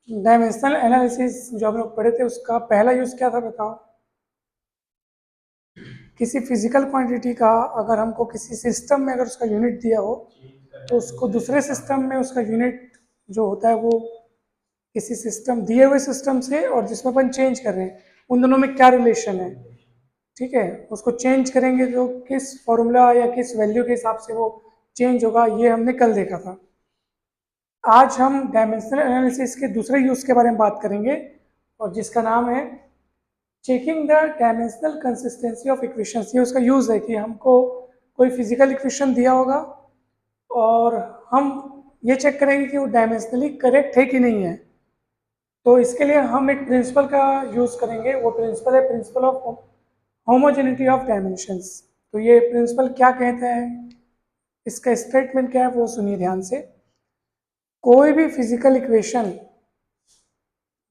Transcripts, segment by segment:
Dimensional analysis जो हम लोग पढ़े थे उसका पहला यूज क्या था बताओ? किसी फिजिकल क्वांटिटी का अगर हमको किसी सिस्टम में अगर उसका यूनिट दिया हो तो उसको दूसरे सिस्टम में उसका यूनिट जो होता है वो किसी सिस्टम दिए हुए सिस्टम से और जिसमें अपन चेंज कर रहे हैं उन दोनों में क्या रिलेशन है, ठीक है, उसको चेंज करेंगे तो किस फॉर्मूला या किस वैल्यू के हिसाब से वो चेंज होगा, ये हमने कल देखा था। आज हम डायमेंशनल एनालिसिस के दूसरे यूज के बारे में बात करेंगे और जिसका नाम है checking the dimensional consistency of equations. ये उसका यूज है कि हमको कोई फिजिकल इक्वेशन दिया होगा और हम ये चेक करेंगे कि वो डायमेंशनली करेक्ट है कि नहीं है। तो इसके लिए हम एक प्रिंसिपल का यूज करेंगे, वो प्रिंसिपल है principal of homogeneity of dimensions. तो ये प्रिंसिपल क्या कहता है, इसका स्टेटमेंट क्या है वो सुनिए ध्यान से। कोई भी फिजिकल इक्वेशन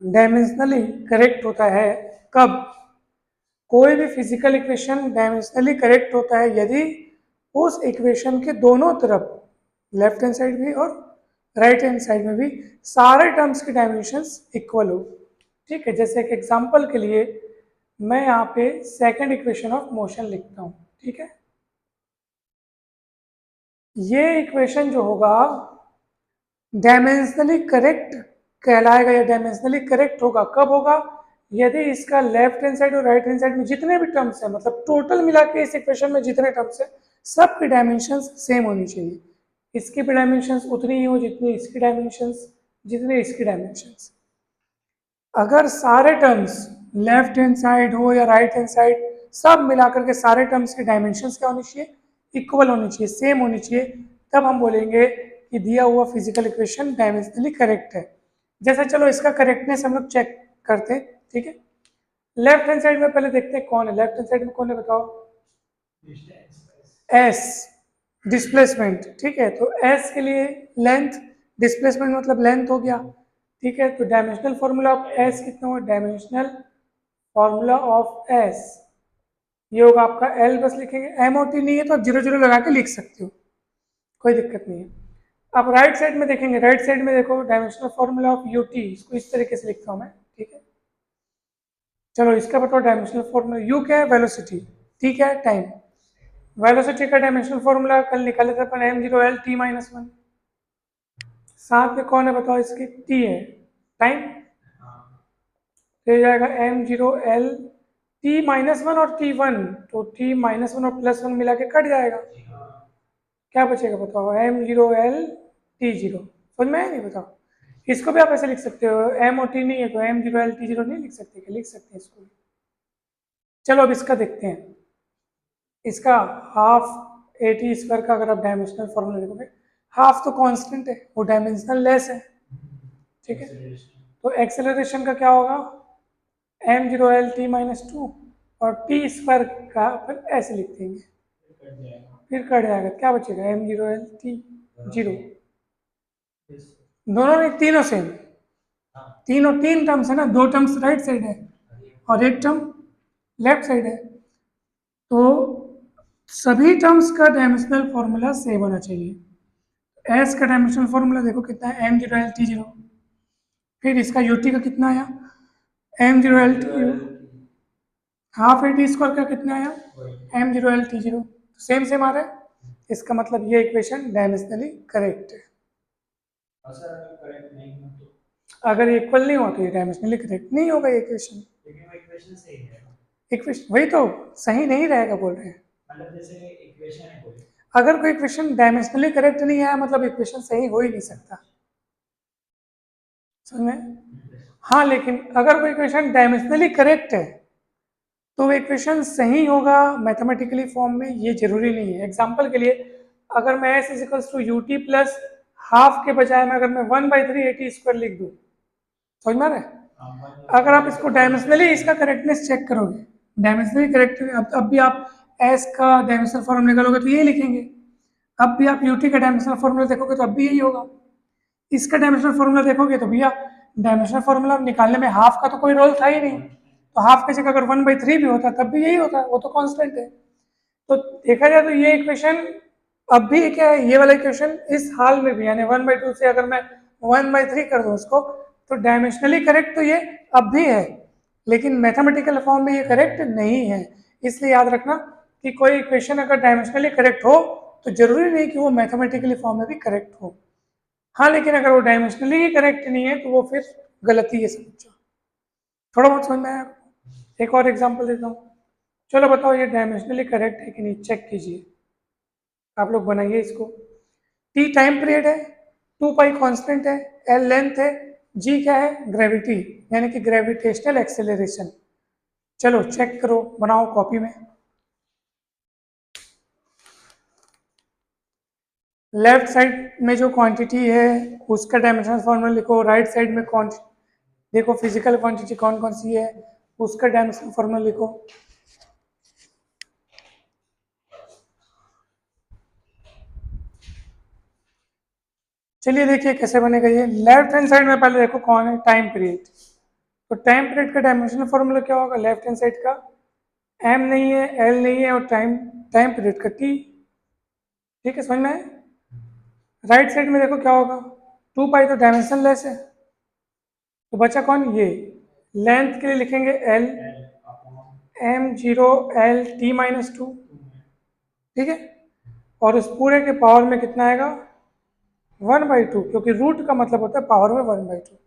डायमेंशनली करेक्ट होता है कब? कोई भी फिजिकल इक्वेशन डायमेंशनली करेक्ट होता है यदि उस इक्वेशन के दोनों तरफ, लेफ्ट हैंड साइड भी और राइट हैंड साइड में भी, सारे टर्म्स की डायमेंशंस इक्वल हो। ठीक है, जैसे एक एग्जांपल के लिए मैं यहाँ पे सेकंड इक्वेशन ऑफ मोशन लिखता हूँ, ठीक है। ये इक्वेशन जो होगा डायमेंशनली करेक्ट कहलाएगा या डायमेंशनली करेक्ट होगा कब होगा? यदि इसका लेफ्ट हैंड साइड और राइट हैंड साइड में जितने भी टर्म्स हैं, मतलब टोटल मिला के इस इक्वेशन में जितने टर्म्स हैं सबकी डायमेंशंस सेम होनी चाहिए। इसकी भी डायमेंशंस उतनी ही हो जितनी इसकी डायमेंशंस, जितनी इसकी डायमेंशंस। अगर सारे टर्म्स लेफ्ट हैंड साइड हो या राइट हैंड साइड, सब मिलाकर के सारे टर्म्स की डायमेंशंस क्या होनी चाहिए? इक्वल होनी चाहिए, सेम होनी चाहिए। तब हम बोलेंगे कि दिया हुआ फिजिकल इक्वेशन डायमेंशनली करेक्ट है। जैसे चलो इसका करेक्टनेस हम लोग चेक करते हैं, ठीक है। लेफ्ट हैंड साइड में पहले देखते हैं कौन है, लेफ्ट हैंड साइड में कौन है बताओ? एस, डिस्प्लेसमेंट, ठीक है। तो एस के लिए लेंथ, डिस्प्लेसमेंट मतलब लेंथ हो गया, ठीक है। तो डायमेंशनल फॉर्मूला ऑफ एस कितना हुआ? डायमेंशनल फॉर्मूला ऑफ एस ये होगा आपका एल, बस लिखेंगे, एम ओ टी नहीं है तो आप जीरो जीरो लगा के लिख सकते हो, कोई दिक्कत नहीं है। आप राइट साइड में देखेंगे, राइट साइड में देखो dimensional formula of U T, इसको इस तरीके से लिखता हूँ मैं, ठीक है। चलो इसका बताओ डायमेंशनल फॉर्मूला, यू क्या है? वेलोसिटी, टी क्या है? टाइम। वेलोसिटी का डायमेंशनल फॉर्मूला कल निकाले थे अपन, M zero L T minus one. साथ में कौन है बताओ इसकी? टी है, टाइम। तो जाएगा M zero L T minus one और टी वन, तो टी माइनस वन और प्लस वन मिला के कट जाएगा, क्या बचेगा बताओ? M zero L T zero. समझ में आया नहीं बताओ? इसको भी आप ऐसे लिख सकते हो, एम और टी नहीं है तो M zero L T zero नहीं लिख सकते? क्या लिख सकते हैं इसको? चलो अब इसका देखते हैं। इसका हाफ ए टी स्क्वायर का अगर आप डायमेंशनल फॉर्मूला देखोगे, हाफ तो कांस्टेंट है, वो डायमेंशनल लेस है, ठीक है। तो एक्सेलरेशन का क्या होगा? M zero L T minus two और टी स्क्वायर का अपन ऐसे लिख देंगे, फिर कट जाएगा, क्या बचेगा? M zero L T zero. दोनों नहीं, तीनों सेम, तीनों तीन टर्म्स है ना, दो टर्म्स राइट साइड है और एक टर्म लेफ्ट साइड है, तो सभी टर्म्स का डायमेंशनल फॉर्मूला सेम होना चाहिए। एस का डायमेंशनल फॉर्मूला देखो कितना है? M zero L T zero. फिर इसका यूटी का कितना आया? M zero L T, half a T square का कितना आया? M zero L T zero. Same same आ रहा है, इसका मतलब ये इक्वेशन डायमेंशनली करेक्ट है। अगर इक्वल नहीं हुआ तो ये डायमेंशनली करेक्ट नहीं होगा ये इक्वेशन। इक्वेशन वही तो सही नहीं रहेगा बोल रहे हैं, मतलब जैसे इक्वेशन है कोई, अगर कोई इक्वेशन डायमेंशनली करेक्ट नहीं है मतलब इक्वेशन सही हो ही नहीं सकता, समझ में? हाँ, लेकिन अगर कोई इक्वेशन डायमेंशनली करेक्ट है तो वो इक्वेशन सही होगा मैथमेटिकली फॉर्म में, ये जरूरी नहीं है। एग्जांपल के लिए अगर मैं S is equals to U T plus half के बजाय में अगर मैं one by three A T square लिख दूँ, समझ में आ रहा है? अगर आप इसको डायमेंशनली इसका करेक्टनेस चेक करोगे, डायमेंशनली करेक्ट, अब भी आप एस का डायमेंशनल फॉर्मूला निकालोगे तो ये लिखेंगे, अब भी आप यूटी का डायमेंशनल फॉर्मूला देखोगे तो अब भी यही होगा, इसका डायमेंशनल फॉर्मूला देखोगे तो भैया डायमेंशनल फॉर्मूला निकालने में हाफ का तो कोई रोल था ही नहीं, तो हाफ की जगह अगर वन बाई थ्री भी होता तब भी यही होता, वो तो कांस्टेंट है। तो देखा जाए तो ये इक्वेशन अब भी क्या है, ये वाला इक्वेशन इस हाल में भी, यानी वन बाई टू से अगर मैं वन बाई थ्री कर दूं उसको तो डायमेंशनली करेक्ट तो ये अब भी है, लेकिन मैथमेटिकल फॉर्म में ये करेक्ट नहीं है। इसलिए याद रखना कि कोई इक्वेशन अगर डायमेंशनली करेक्ट हो तो जरूरी नहीं कि वो मैथमेटिकली फॉर्म में भी करेक्ट हो। हाँ, लेकिन अगर वो डायमेंशनली ही करेक्ट नहीं है तो वो फिर गलती है समझो। थोड़ा बहुत समझ में आया? एक और एग्जांपल देता हूँ। चलो बताओ ये डायमेंशनली करेक्ट है कि नहीं, चेक कीजिए। आप लोग बनाइए इसको। टी टाइम पीरियड है, 2 पाई कांस्टेंट है, एल लेंथ है, जी क्या है, ग्रेविटी यानी कि ग्रेविटेशनल एक्सेलरेशन। चलो चेक करो, बनाओ कॉपी में। लेफ्ट साइड में जो क्वांटिटी है उसका डायमेंशनल फॉर्मूला लिखो, राइट साइड में क्वांटिटी देखो, फिजिकल क्वांटिटी कौन कौन सी है उसका डायमेंशनल फॉर्मूला लिखो। चलिए देखिए कैसे बनेगा ये। लेफ्ट हैंड साइड में पहले देखो कौन है, टाइम पीरियड। तो टाइम पीरियड का डायमेंशनल फॉर्मूला क्या होगा लेफ्ट हैंड साइड का? एम नहीं है, एल नहीं है, और टाइम टाइम पीरियड का टी। ठीक है, समझ में आए? राइट साइड में देखो क्या होगा, 2 पाई तो डायमेंशन लेस है, तो बचा कौन ये। लेंथ के लिए लिखेंगे एल, m0 l t-2। ठीक है, और उस पूरे के पावर में कितना आएगा, 1/2, क्योंकि रूट का मतलब होता है पावर में 1/2।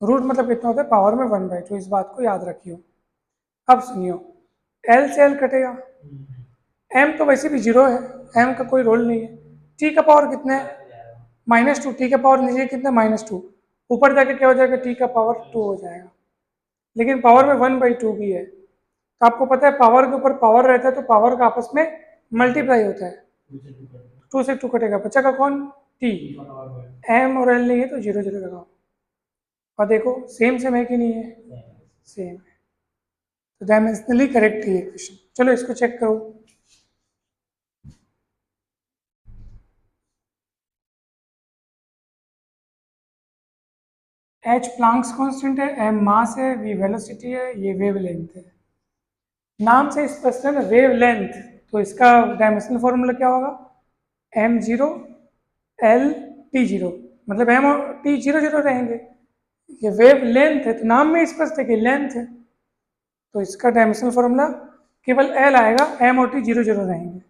रूट मतलब कितना होता है, पावर में 1/2। इस बात को याद रखियो। अब सुनियो, एल से एल कटेगा, एम तो वैसे भी जीरो है, एम का कोई रोल नहीं है। टी का पावर कितना है, -2। टी का पावर नीचे कितना, -2। ऊपर जाके क्या हो जाएगा, टी का पावर 2 हो जाएगा। लेकिन पावर में 1/2 भी है, तो आपको पता है पावर के ऊपर पावर रहता है तो पावर का आपस में मल्टीप्लाई होता है। 2 से 2 कटेगा, बचा का कौन, टी। एम और एल नहीं है तो 0 0 लगाओ, और देखो सेम सेम है कि नहीं है, सेम है। तो डायमेंशनली करेक्ट है ये क्वेश्चन। चलो इसको चेक करो। एच प्लांक्स कांस्टेंट है, एम मास है, वी वेलोसिटी है, ये वेव लेंथ है। नाम से स्पष्ट है ना, वेव लेंथ। तो इसका डायमेंशनल फॉर्मूला क्या होगा, m0 l t0, मतलब m और t 0 0 रहेंगे। ये वेव लेंथ है तो नाम में स्पष्ट है कि लेंथ है, तो इसका डायमेंशनल फॉर्मूला केवल l आएगा, m और t 0 0 रहेंगे।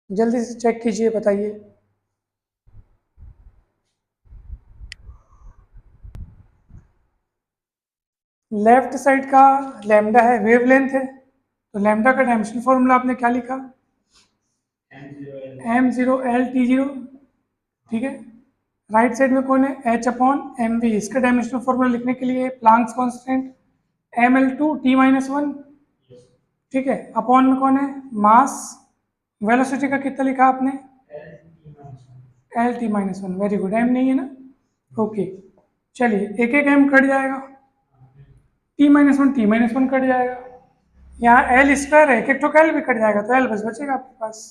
जल्दी से चेक कीजिए, बताइए। लेफ्ट साइड का लैम्डा है, वेव लेंथ है, तो लैम्डा का डायमेंशनल फॉर्मूला आपने क्या लिखा, m0 l t0। ठीक है, राइट साइड में कौन है, h/mv। इसका डायमेंशनल फॉर्मूला लिखने के लिए प्लांक्स कांस्टेंट ml2t-1। ठीक है, अपॉन में कौन है, मास। वेलोसिटी का कितना लिखा आपने, l t-1। Very good, m नहीं है ना, ओके। चलिए एक एक m कट जाएगा, t-1 कट जाएगा, यहाँ एल स्क्वायर है, एक एक तो एल भी कट जाएगा, तो एल बस बचेगा आपके पास।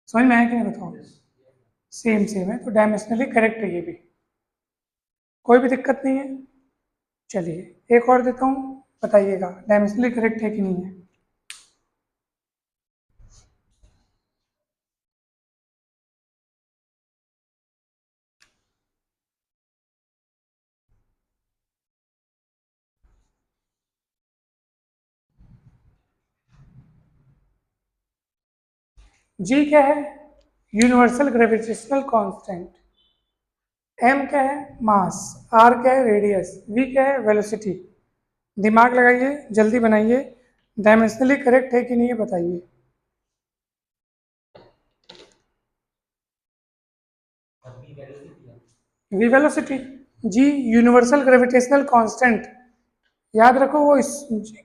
समझ में आया कि नहीं, बताओ। सेम सेम है, तो डायमेंशनली करेक्ट है ये भी, कोई भी दिक्कत नहीं है। चलिए एक और देता हूँ, बताइएगा डायमेंशनली करेक्ट है कि नहीं है। जी क्या है, यूनिवर्सल ग्रेविटेशनल कांस्टेंट। एम क्या है, मास। आर क्या है, रेडियस। वी क्या है, वेलोसिटी। दिमाग लगाइए, जल्दी बनाइए, डायमेंशनली करेक्ट है कि नहीं है बताइए। V velocity, G universal gravitational constant. याद रखो वो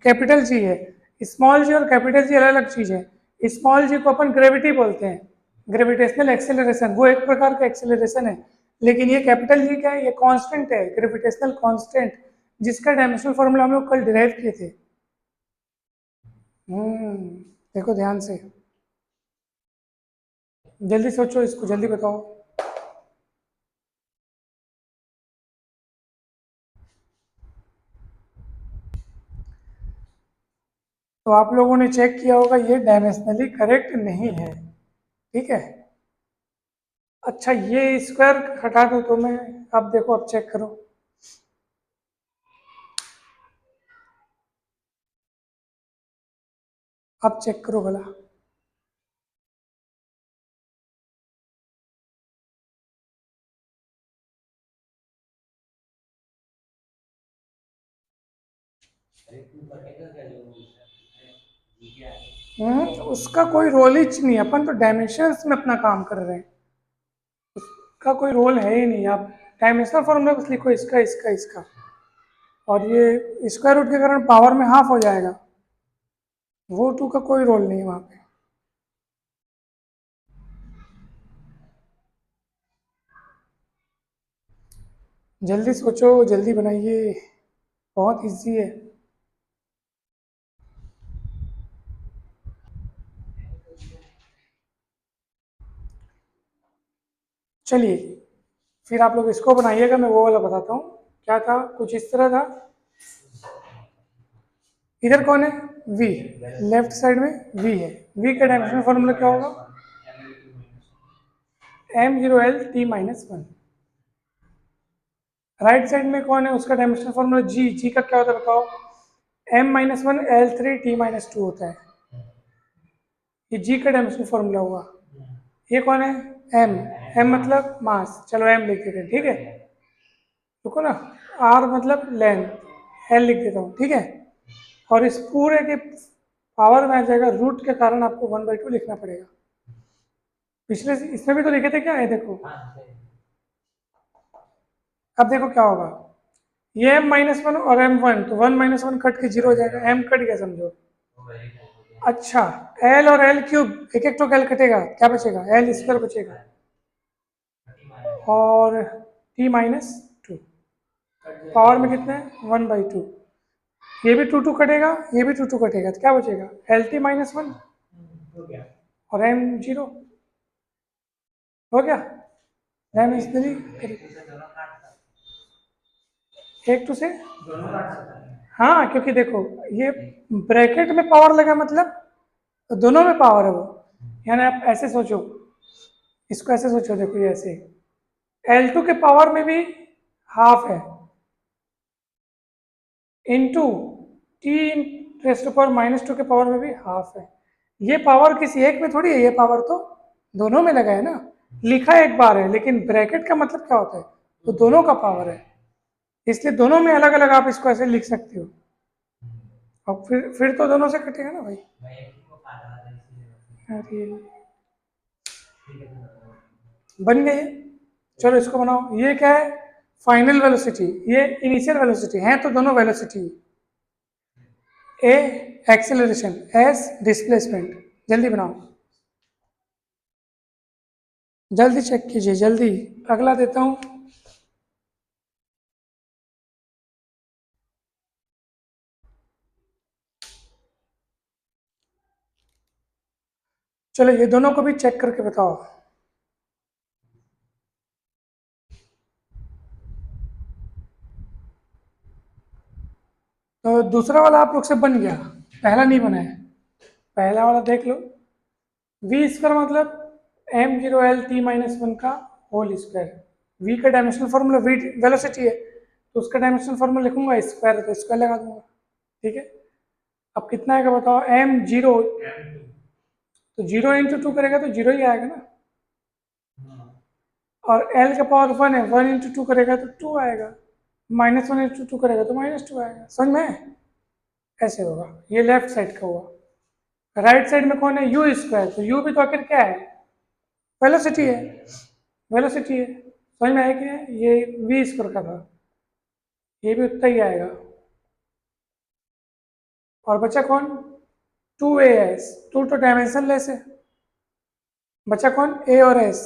कैपिटल जी है, स्मॉल जी और कैपिटल जी अलग अलग चीज है। स्मॉल जी को अपन ग्रेविटी बोलते हैं, ग्रेविटेशनल एक्सेलरेशन, वो एक प्रकार का एक्सेलरेशन है। लेकिन ये कैपिटल जी क्या है, ये कांस्टेंट है, ग्रेविटेशनल कांस्टेंट, जिसका डायमेंशनल फॉर्मूला हम लोग कल डिराइव किए थे। देखो ध्यान से, जल्दी सोचो इसको, जल्दी बताओ। तो आप लोगों ने चेक किया होगा ये डायमेंशनली करेक्ट नहीं है, ठीक है। अच्छा ये स्क्वायर हटा दो तो मैं, अब देखो अब चेक करो, अब चेक करो भला। उसका कोई रोल ही नहीं है, अपन तो डायमेंशंस में अपना काम कर रहे हैं, उसका कोई रोल है ही नहीं। आप डायमेंशनल फॉर्मूला बस लिखो इसका इसका इसका, और ये स्क्वायर रूट के कारण पावर में हाफ हो जाएगा, वो टू का कोई रोल नहीं है वहाँ पे। जल्दी सोचो, जल्दी बनाइए, बहुत इजी है। चलिए फिर आप लोग इसको बनाइएगा, मैं वो वाला बताता हूँ। क्या था, कुछ इस तरह था। इधर कौन है, v, लेफ्ट साइड में v है। v का डायमेंशनल फॉर्मूला क्या होगा, m0l t-1। राइट साइड में कौन है, उसका डायमेंशनल फॉर्मूला g, g का क्या होता है बताओ, m-1l3t-2 होता है। ये g का डायमेंशनल फॉर्मूला हुआ। ये कौन है, m, m मतलब मास, चलो m लिख देते हैं, ठीक है। रुको ना, r मतलब लेंथ, l लिख देता हूँ, ठीक है। और इस पूरे के पावर में आ जाएगा रूट के कारण आपको 1/2 लिखना पड़ेगा। पिछले इसमें भी तो लिखे थे क्या है, देखो। अब देखो क्या होगा, ये m-1 और m1, तो 1 - 1 कट के 0 हो जाएगा, m कट गया समझो। अच्छा l और l क्यूब, एक एक तो l कटेगा, क्या बचेगा, l स्क्वायर बचेगा, और t-2 पावर में कितना है 1/2। ये भी 2 कटेगा, ये भी 2 कटेगा, तो क्या बचेगा, LT-1 और m0 हो गया। डायमेंशनली एक टू से, हाँ क्योंकि देखो ये ब्रैकेट में पावर लगा मतलब दोनों में पावर है वो, यानी आप ऐसे सोचो, इसको ऐसे सोचो, देखो ये ऐसे L2 के पावर में भी हाफ है, इंटू t⁻² के पावर में भी हाफ है। ये पावर किसी एक में थोड़ी है, ये पावर तो दोनों में लगा है ना, लिखा एक बार है, लेकिन ब्रैकेट का मतलब क्या होता है, तो दोनों का पावर है, इसलिए दोनों में अलग अलग आप इसको ऐसे लिख सकते हो। और फिर तो दोनों से कटेगा ना भाई। अरे बन गई है, चलो इसको बनाओ। ये क्या है, फाइनल वेलोसिटी, ये इनिशियल वेलोसिटी है, तो दोनों वेलोसिटी, ए एक्सेलरेशन, एस डिस्प्लेसमेंट। जल्दी बनाओ, जल्दी चेक कीजिए, जल्दी। अगला देता हूँ, चलो ये दोनों को भी चेक करके बताओ। तो दूसरा वाला आप लोग से बन गया, पहला नहीं बना है, पहला वाला देख लो। वी स्क्वायर मतलब m0l t-1 का होल स्क्वायर। वी का डायमेंशनल फार्मूला, वी वेलोसिटी है, तो उसका डायमेंशनल फार्मूला लिखूंगा स्क्वायर, तो स्क्वायर लगा दूंगा, ठीक है। अब कितना आएगा बताओ, m0, तो 0 × 2 करेगा तो 0 ही आएगा ना, और l का पावर 1 है, 1 × 2 करेगा तो 2 आएगा, -1 × 2 करेगा तो -2 आएगा, समझ में, ऐसे होगा। ये लेफ्ट साइड का हुआ। राइट साइड में कौन है, यू स्क्वायर, तो यू भी तो आखिर क्या है, वेलोसिटी है, वेलोसिटी है, समझ में आया क्या है, ये वी स्क्वायर का था, ये भी उतना ही आएगा। और बचा कौन, 2as, 2 तो डायमेंशन लेस है, बचा कौन, ए और एस।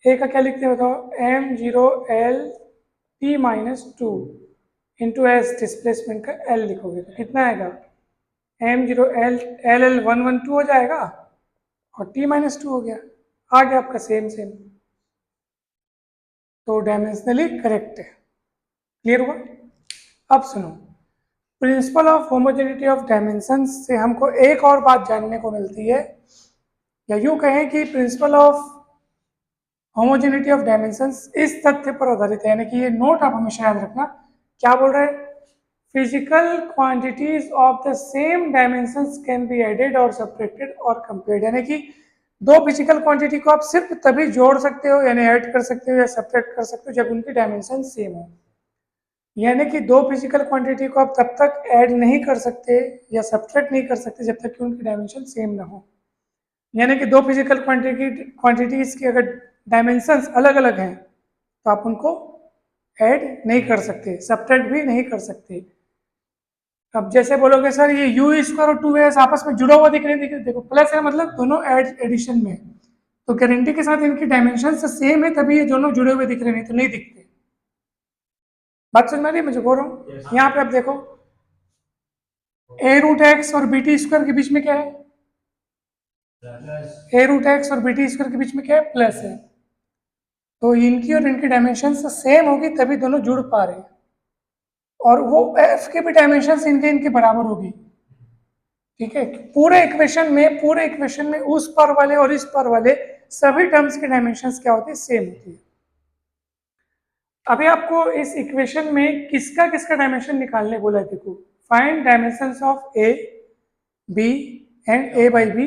ए का क्या लिखते हैं बताओ, m0l t-2 into S displacement का एल लिखोगे तो कितना आएगा, m0l112 हो जाएगा, और t-2 हो गया, आ गया आपका सेम सेम, तो डायमेंशनली करेक्ट है। क्लियर हुआ। अब सुनो, principal of homogeneity of dimensions से हमको एक और बात जानने को मिलती है, या यूं कहें कि principal of homogeneity of dimensions इस तथ्य पर आधारित है, यानी कि ये नोट आप हमेशा याद रखना, क्या बोल रहे हैं, physical quantities of the same dimensions can be added और सब्ट्रैक्टेड और कंपेयर्ड, यानी कि दो फिजिकल क्वांटिटी को आप सिर्फ तभी जोड़ सकते हो यानी ऐड कर सकते हो या सब्ट्रैक्ट कर सकते हो जब उनकी डायमेंशन सेम हो, यानी कि दो फिजिकल क्वांटिटी को आप तब तक ऐड नहीं कर सकते या सब्ट्रैक्ट नहीं कर सकते जब तक कि उनकी डायमेंशन सेम ना हो, यानी कि दो फिजिकल क्वांटिटीज की अगर डायमेंशंस अलग अलग हैं तो आप उनको ऐड नहीं कर सकते, सब्ट्रैक्ट भी नहीं कर सकते। अब जैसे बोलोगे सर ये यू स्क्वायर और टू एस आपस में जुड़ा हुआ दिख रहे हैं, देखो प्लस है मतलब दोनों एडिशन में, तो गारंटी के साथ इनकी डायमेंशन सेम है तभी ये दोनों जुड़े हुए दिख रहे, नहीं तो नहीं दिखते। बात समझ में आ रही है मुझे बोल रहा हूँ? यहाँ पे आप देखो ए रूट एक्स और बी टी स्क्वायर के बीच में क्या है, ए रूट एक्स और बी टी स्क्वायर के बीच में क्या है, प्लस है, तो इनकी और इनकी डायमेंशन सेम होगी तभी दोनों जुड़ पा रहे हैं, और वो एफ के भी डायमेंशन इनके इनके बराबर होगी, ठीक है। पूरे इक्वेशन में उस पर वाले और इस पर वाले सभी टर्म्स के डायमेंशंस क्या होते हैं, सेम होती है। अभी आपको इस इक्वेशन में किसका किसका डायमेंशन निकालने बोला है, देखो find dimensions of A B and A by B,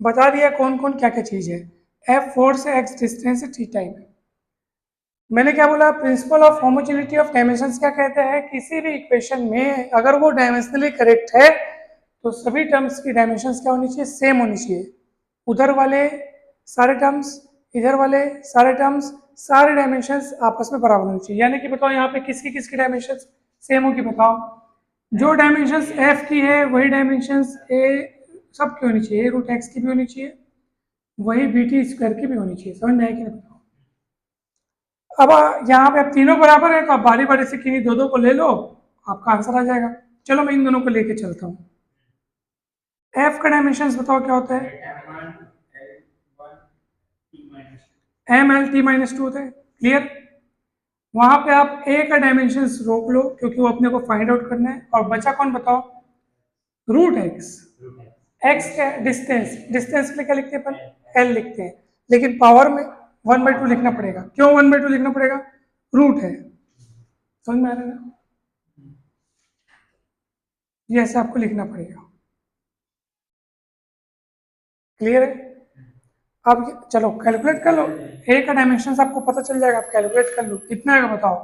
बता दिया कौन कौन क्या क्या चीज है, एफ फोर्स है, एक्स डिस्टेंस है, टी टाइम है। मैंने क्या बोला, principle of homogeneity of dimensions क्या कहते हैं, किसी भी इक्वेशन में अगर वो डायमेंशनली करेक्ट है तो सभी टर्म्स की डायमेंशंस क्या होनी चाहिए, सेम होनी चाहिए, उधर वाले सारे टर्म्स, इधर वाले सारे टर्म्स, सारे डायमेंशंस आपस में बराबर होनी चाहिए, यानी कि बताओ यहाँ पे किसकी किसकी डायमेंशंस सेम होगी, बताओ जो डायमेंशंस एफ की है वही डायमेंशंस ए सब की होनी चाहिए, ए रूट एक्स की भी होनी चाहिए, वही बी टी स्क्वायर की भी होनी चाहिए, समझ में आया कि नहीं बताओ। अब यहाँ पे अब तीनों बराबर है तो आप बारी बारी से किन्हीं दो दो को ले लो, आपका आंसर आ जाएगा। चलो मैं इन दोनों को लेके चलता हूँ। एफ का डायमेंशंस बताओ क्या होता है, M L T minus two होता है, क्लियर। वहां पे आप ए का डायमेंशंस रोक लो क्योंकि वो अपने को फाइंड आउट करना है, और बचा कौन बताओ, रूट एक्स, एक्स क्या डिस्टेंस, डिस्टेंस के लिए क्या लिखते हैं अपन, एल लिखते हैं, लेकिन पावर में 1/2 लिखना पड़ेगा, क्यों 1/2 लिखना पड़ेगा, रूट है, समझ में आ रहा है ना, ये ऐसे आपको लिखना पड़ेगा, क्लियर है। अब चलो कैलकुलेट कर लो, ए का डायमेंशन आपको पता चल जाएगा, आप कैलकुलेट कर लो कितना है बताओ,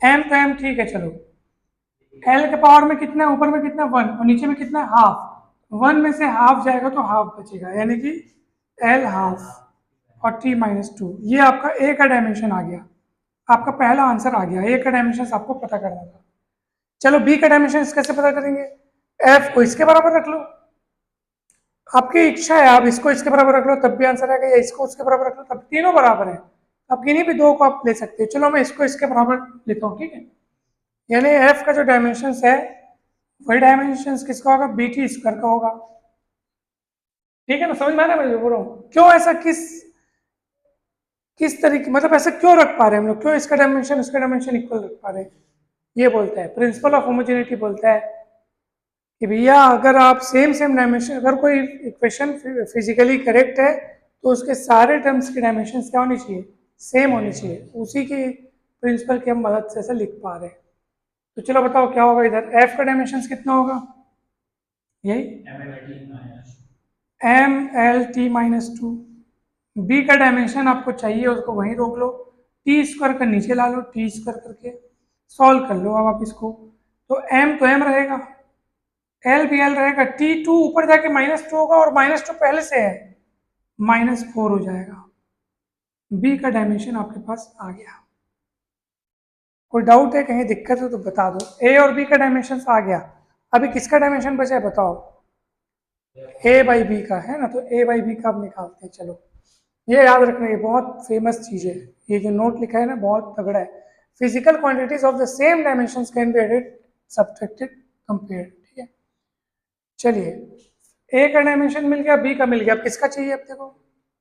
एम तो एम ठीक है, चलो एल के पावर में कितना है, ऊपर में कितना 1 और नीचे में कितना हाफ, 1 में से हाफ जाएगा तो हाफ बचेगा, यानी कि एल हाफ और टी माइनस टू, ये आपका ए का डायमेंशन आ गया, आपका पहला आंसर आ गया, ए का डायमेंशन आपको पता करना था। चलो बी का डायमेंशन कैसे पता करेंगे, एफ को इसके बराबर रख लो, आपकी इच्छा है, आप इसको इसके बराबर रख लो तब भी आंसर आएगा, या इसको उसके बराबर रख लो तब, तीनों बराबर है, आप किन्हीं भी दो को आप ले सकते हो, चलो मैं इसको इसके बराबर लेता हूँ, ठीक है, यानी एफ का जो डायमेंशन है वही डायमेंशन किसका होगा, बी टी स्क्वायर का होगा, ठीक है ना, समझ में आ रहा है मैं जो बोल रहा हूँ, क्यों ऐसा किस तरीके, मतलब ऐसा क्यों रख पा रहे हैं हम लोग, क्यों इसका डायमेंशन उसका डायमेंशन इक्वल रख पा रहे हैं, ये बोलता है प्रिंसिपल ऑफ होमोजेनिटी, बोलता है कि भैया अगर आप सेम सेम डायमेंशन, अगर कोई इक्वेशन फिजिकली करेक्ट है तो उसके सारे टर्म्स की डायमेंशन क्या होनी चाहिए, सेम होनी चाहिए, उसी की प्रिंसिपल की हम मदद से ऐसा लिख पा रहे हैं। तो चलो बताओ क्या होगा, इधर एफ का डायमेंशन कितना होगा, यही M L T minus two, B का डायमेंशन आपको चाहिए उसको वहीं रोक लो, टी स्क्वायर का नीचे ला लो, टी स्क्वायर करके सॉल्व कर लो अब आप इसको, तो एम रहेगा, एल भी एल रहेगा, टी टू ऊपर जाके -2 होगा और -2 पहले से है, -4 हो जाएगा, बी का डायमेंशन आपके पास आ गया। कोई डाउट है, कहीं दिक्कत है तो बता दो, ए और बी का डायमेंशन आ गया, अभी किसका डायमेंशन बचा है बताओ, ए बाई बी का है ना, तो ए बाई बी का आप निकालते हैं, चलो ये याद रखना, ये बहुत फेमस चीज है, ये जो नोट लिखा है ना बहुत तगड़ा है, physical quantities of the same dimensions can be added subtracted compared, ठीक है। चलिए ए का डायमेंशन मिल गया, बी का मिल गया, अब किसका चाहिए, अब देखो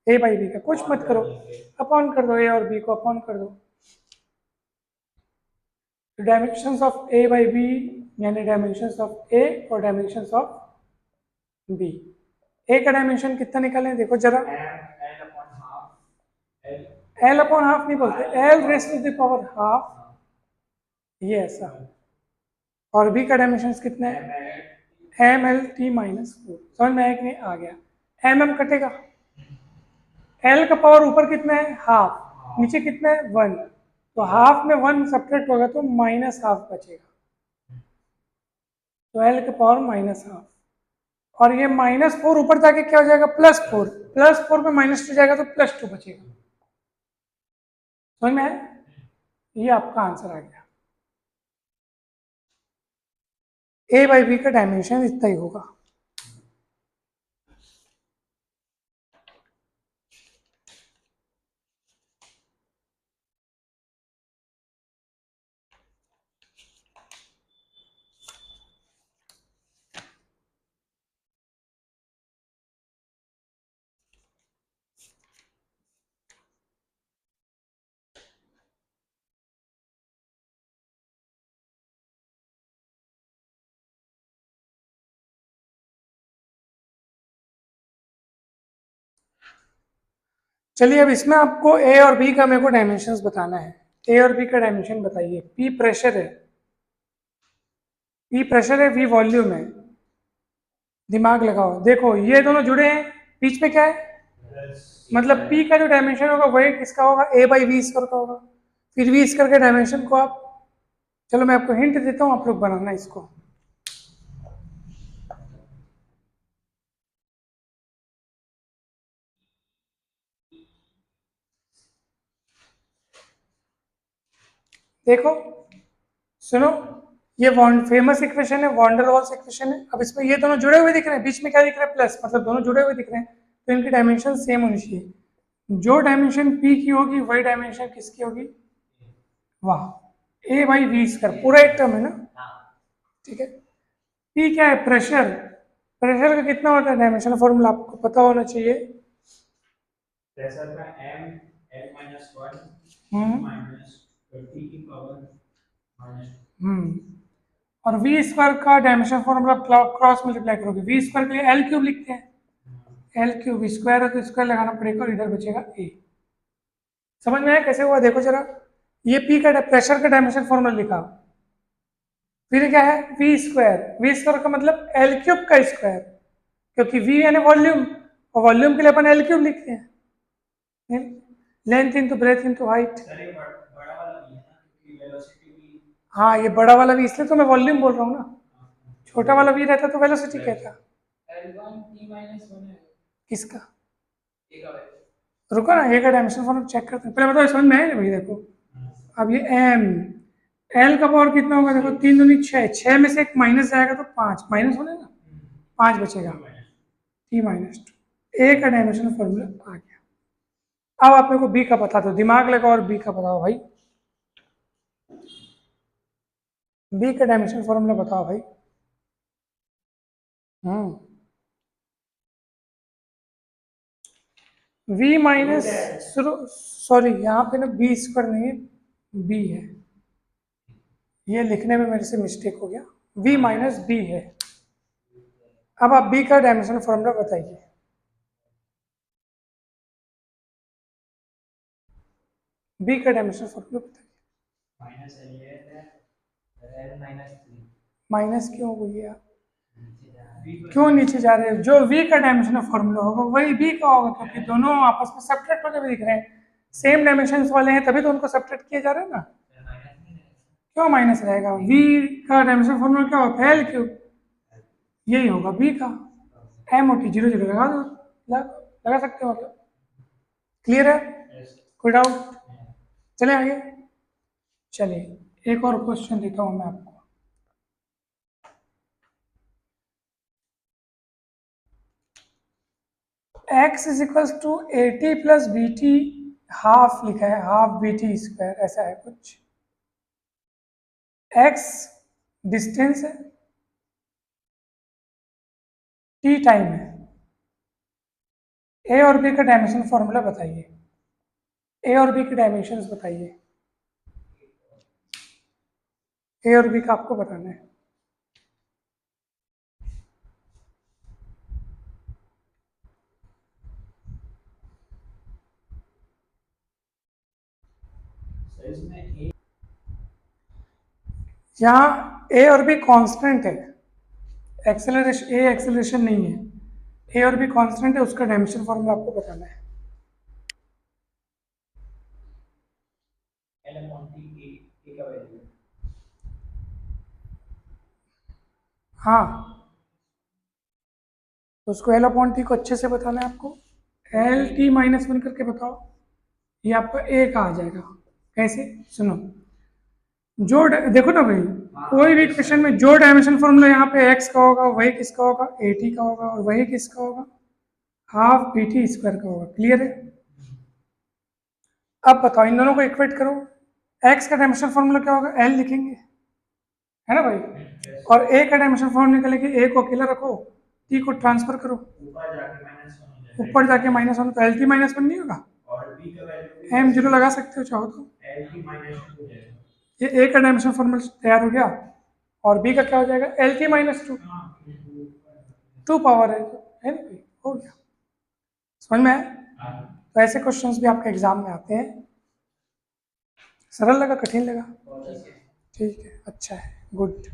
ए बाई बी का, कुछ मत करो, अपॉन कर दो, ए और बी को अपॉन कर दो, dimensions of A by B यानी डायमेंशंस ऑफ ए और डायमेंशंस ऑफ बी। ए का डायमेंशन कितना निकालें देखो जरा, एल अपॉन हाफ नहीं बोलते, L raise to the power half, ये ऐसा। और बी का डायमेंशन कितना है, एम एल टी माइनस 4। समझ में आया कि नहीं? आ गया। एम एम कटेगा, एल का पावर ऊपर कितना है हाफ, नीचे कितना है 1, तो हाफ में 1 सब्ट्रैक्ट होगा तो माइनस हाफ बचेगा, तो एल का पावर माइनस हाफ। और ये -4 ऊपर जाके क्या हो जाएगा, +4, +4 में -2 जाएगा तो +2 बचेगा। समझ में आया? ये आपका आंसर आ गया। ए बाई बी का डायमेंशन इतना ही होगा। चलिए अब इसमें आपको ए और बी का मेरे को डायमेंशंस बताना है। ए और बी का डायमेंशन बताइए। पी प्रेशर है, पी प्रेशर है, वी वॉल्यूम है। दिमाग लगाओ, देखो ये दोनों जुड़े हैं, बीच में क्या है, मतलब पी का जो डायमेंशन होगा वही किसका होगा, ए बाई वी स्क्वायर का होगा। फिर वी स्क्वायर के डायमेंशन को आप, चलो मैं आपको हिंट देता हूँ, आप लोग बनाना इसको। देखो सुनो, ये फेमस इक्वेशन है, वॉन्डरवॉल्स इक्वेशन है। अब इसमें ये दोनों जुड़े हुए दिख रहे हैं, बीच में क्या दिख रहा है प्लस, मतलब दोनों जुड़े हुए दिख रहे हैं, तो इनकी डायमेंशन सेम होनी चाहिए। जो डायमेंशन पी की होगी वही डायमेंशन किसकी होगी, वाह, ए बाई वी स्क्वायर, पूरा एक टर्म है ना, ठीक है। पी क्या है, प्रेशर, प्रेशर का कितना होता है डायमेंशन फॉर्मूला आपको पता होना चाहिए। प्रेशर का m l माइनस 1 माइनस 30 की पावर माइनस। और वी स्क्वायर का डायमेंशन फॉर्मूला क्रॉस मल्टीप्लाई करोगे, वी स्क्वायर के लिए एल क्यूब लिखते हैं, एल क्यूब स्क्वायर है तो स्क्वायर लगाना पड़ेगा और इधर बचेगा ए। समझ में आया कैसे हुआ, देखो जरा, ये पी का प्रेशर का डायमेंशन फॉर्मूला लिखा, फिर क्या है वी स्क्वायर, वी स्क्वायर का मतलब एल क्यूब का स्क्वायर, क्योंकि वी यानी वॉल्यूम, और वॉल्यूम के लिए अपन एल क्यूब लिखते हैं, length into breadth into height. बड़ा वाला भी है ना, क्योंकि वेलोसिटी भी। हाँ ये बड़ा वाला भी, इसलिए तो मैं वॉल्यूम बोल रहा हूँ ना, छोटा वाला भी रहता तो वेलोसिटी कहता। L1 t माइनस 1 है किसका, ए का। रुको ना, ए का डायमेंशन फॉर्मूला चेक करते हैं, पहले बताओ समझ में आया ना भाई। देखो अब ये एम, एल का पावर कितना होगा, देखो 3 दूनी 6, 6 में से एक माइनस जाएगा तो 5 माइनस होने ना, 5 बचेगा, टी माइनस 2। ए का डायमेंशन फॉर्मूला आ गया। अब आप मेरे को बी का बता दो, दिमाग लगाओ और बी का बताओ भाई, बी का डायमेंशन फॉर्मूला बताओ भाई। वी माइनस, सॉरी यहाँ पे ना बी स्क्वायर नहीं है, बी है, ये लिखने में मेरे से मिस्टेक हो गया, v माइनस बी है। अब आप b का डायमेंशन फॉर्मूला बताइए। b का डायमेंशन फॉर्मूला बताइए। माइनस l माइनस 3 माइनस क्यों हुई है, क्यों नीचे जा रहे हैं, जो v का डायमेंशन फॉर्मूला होगा वही b का होगा, क्योंकि दोनों आपस में सब्ट्रैक्ट होते हुए दिख रहे हैं, सेम डायमेंशन वाले हैं, तभी तो उनको सब्ट्रैक्ट किए जा रहे हैं ना। क्यों माइनस रहेगा, v का डायमेंशन फॉर्मूला क्या होता है, एल क्यूब, यही होगा b का, एम ओ टी 0 0 लगा दो, लगा सकते हो मतलब। क्लियर है, कोई डाउट, चले आगे। चलिए एक और क्वेश्चन देता हूं मैं आपको। x is equal to A T plus B T half लिखा है, हाफ बी टी स्क्वायर, ऐसा है कुछ। x डिस्टेंस है, t टाइम है, a और b का डायमेंशन फॉर्मूला बताइए, a और b के डायमेंशंस बताइए, a और b का आपको बताना है। तो इसमें ए यहाँ ए और बी कांस्टेंट है, एक्सेलरेशन ए एक्सेलरेशन नहीं है, ए और बी कांस्टेंट है, उसका डायमेंशन फॉर्मूला आपको बताना है। एल अपॉन टी ए का वैल्यू हाँ, तो उसको एल अपॉन टी को अच्छे से बताना है आपको, एल टी माइनस वन करके बताओ, ये आपका ए का आ जाएगा। कैसे, सुनो, देखो ना भाई, कोई भी क्वेश्चन में जो डायमेंशन फॉर्मूला यहाँ पे एक्स का होगा वही किसका होगा, ए टी का होगा, और वही किसका होगा, हाफ बी टी स्क्वायर का होगा। क्लियर है? अब बताओ, इन दोनों को इक्वेट करो, एक्स का डायमेंशन फॉर्मूला क्या होगा, एल लिखेंगे, है ना भाई, और ए का डायमेंशन फॉर्मूला निकलेगी, ए को अकेला रखो, टी को ट्रांसफर करो, ऊपर जाके माइनस वन हो जाएगा, ऊपर जाके माइनस वन, तो एल टी माइनस वन नहीं होगा, और बी का वैल्यू एम जीरो लगा सकते हो चाहो तो। एल टी माइनस टू हो जाएगा। ये ए का डायमेंशन फॉर्मूला तैयार हो गया, और बी का क्या हो जाएगा, L T minus two, two power है ना भाई, हो गया। समझ में आया? तो ऐसे क्वेश्चंस भी आपके एग्जाम में आते हैं। सरल लगा, कठिन लगा? ठीक है, अच्छा है, गुड।